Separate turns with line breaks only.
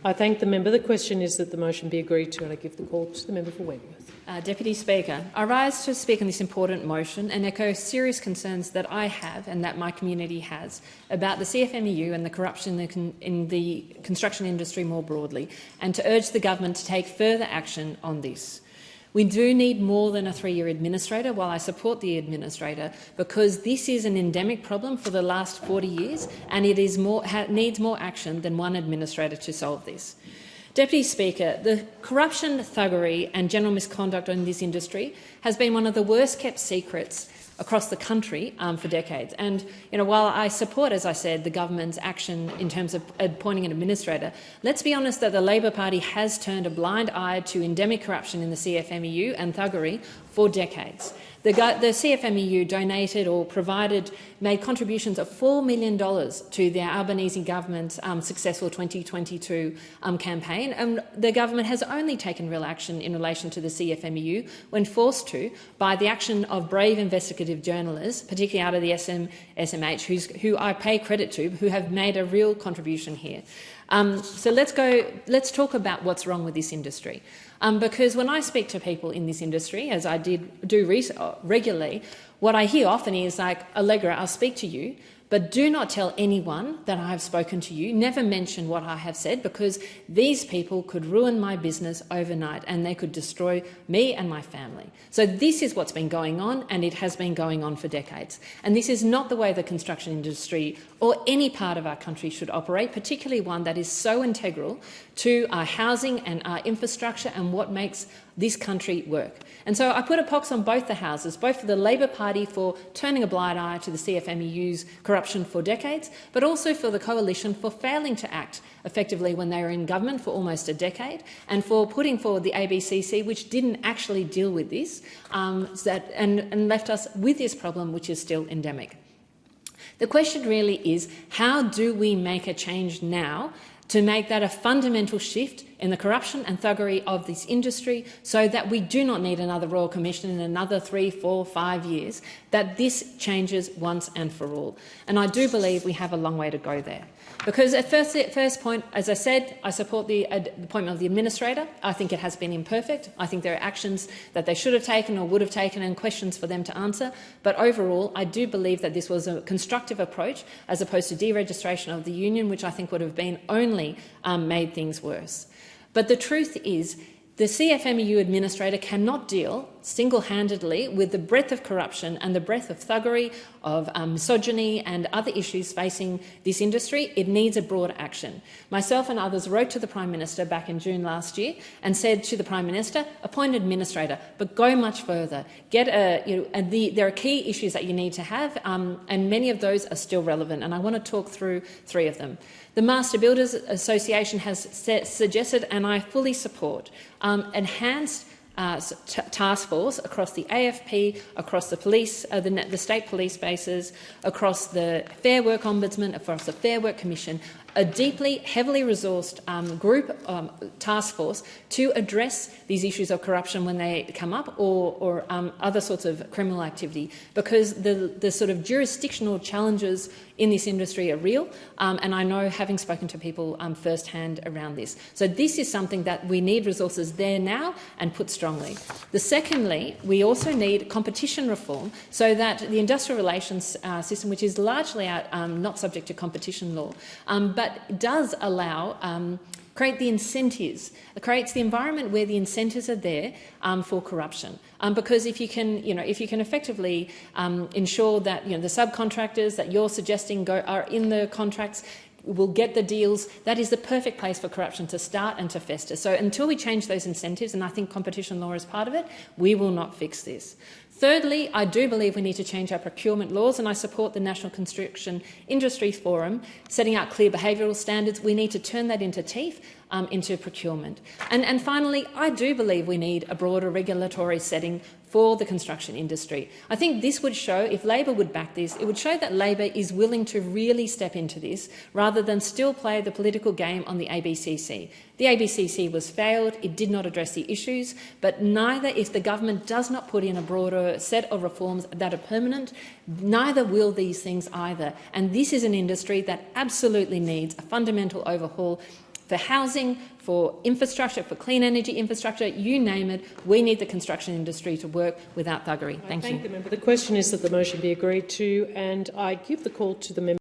I thank the member. The question is that the motion be agreed to, and I give the call to the member for Wentworth.
Deputy Speaker, I rise to speak on this important motion and echo serious concerns that I have and that my community has about the CFMEU and the corruption in the construction industry more broadly, and to urge the government to take further action on this. We do need more than a 3-year administrator, while I support the administrator, because this is an endemic problem for the last 40 years and it is needs more action than one administrator to solve this. Deputy Speaker, the corruption, thuggery and general misconduct in this industry has been one of the worst-kept secrets across the country for decades. And while I support, as I said, the government's action in terms of appointing an administrator, let's be honest that the Labor Party has turned a blind eye to endemic corruption in the CFMEU and thuggery for decades. The CFMEU donated or made contributions of $4 million to the Albanese government's successful 2022 campaign, and the government has only taken real action in relation to the CFMEU when forced to by the action of brave investigative journalists, particularly out of the SMH, who I pay credit to, who have made a real contribution here. So let's talk about what's wrong with this industry. Because when I speak to people in this industry, as I do regularly, what I hear often is like, Allegra, I'll speak to you, but do not tell anyone that I have spoken to you. Never mention what I have said, because these people could ruin my business overnight and they could destroy me and my family. So this is what's been going on, and it has been going on for decades. And this is not the way the construction industry or any part of our country should operate, particularly one that is so integral to our housing and our infrastructure and what makes this country work. And so I put a pox on both the houses, both for the Labor Party for turning a blind eye to the CFMEU's corruption for decades, but also for the Coalition for failing to act effectively when they were in government for almost a decade, and for putting forward the ABCC, which didn't actually deal with this, and left us with this problem, which is still endemic. The question really is, how do we make a change now to make that a fundamental shift in the corruption and thuggery of this industry, so that we do not need another Royal Commission in another 3, 4, 5 years, that this changes once and for all. And I do believe we have a long way to go there. Because at first point, as I said, I support the appointment of the administrator. I think it has been imperfect. I think there are actions that they should have taken or would have taken and questions for them to answer. But overall, I do believe that this was a constructive approach as opposed to deregistration of the union, which I think would have been only made things worse. But the truth is, the CFMEU administrator cannot deal single-handedly with the breadth of corruption and the breadth of thuggery, of misogyny and other issues facing this industry. It needs a broad action. Myself and others wrote to the Prime Minister back in June last year and said to the Prime Minister, appoint an administrator, but go much further. There are key issues that you need to have, and many of those are still relevant, and I want to talk through 3 of them. The Master Builders Association has suggested, and I fully support, enhanced task force across the AFP, across the police, the state police bases, across the Fair Work Ombudsman, across the Fair Work Commission, a heavily resourced group task force to address these issues of corruption when they come up, or other sorts of criminal activity, because the sort of jurisdictional challenges in this industry are real, and I know, having spoken to people firsthand around this. So this is something that we need resources there now and put strongly. Secondly, we also need competition reform so that the industrial relations system, which is largely not subject to competition law, but does allow create the incentives, creates the environment where the incentives are there for corruption. Because if you can effectively ensure that the subcontractors that you're suggesting are in the contracts will get the deals, that is the perfect place for corruption to start and to fester. So until we change those incentives, and I think competition law is part of it, we will not fix this. Thirdly, I do believe we need to change our procurement laws, and I support the National Construction Industry Forum setting out clear behavioural standards. We need to turn that into teeth, into procurement. And finally, I do believe we need a broader regulatory setting for the construction industry. I think this would show, if Labor would back this, it would show that Labor is willing to really step into this rather than still play the political game on the ABCC. The ABCC was failed, it did not address the issues, but neither, if the government does not put in a broader set of reforms that are permanent, neither will these things either. And this is an industry that absolutely needs a fundamental overhaul for housing, for infrastructure, for clean energy infrastructure, you name it. We need the construction industry to work without thuggery. Thank you.
The member. The question is that the motion be agreed to, and I give the call to the member.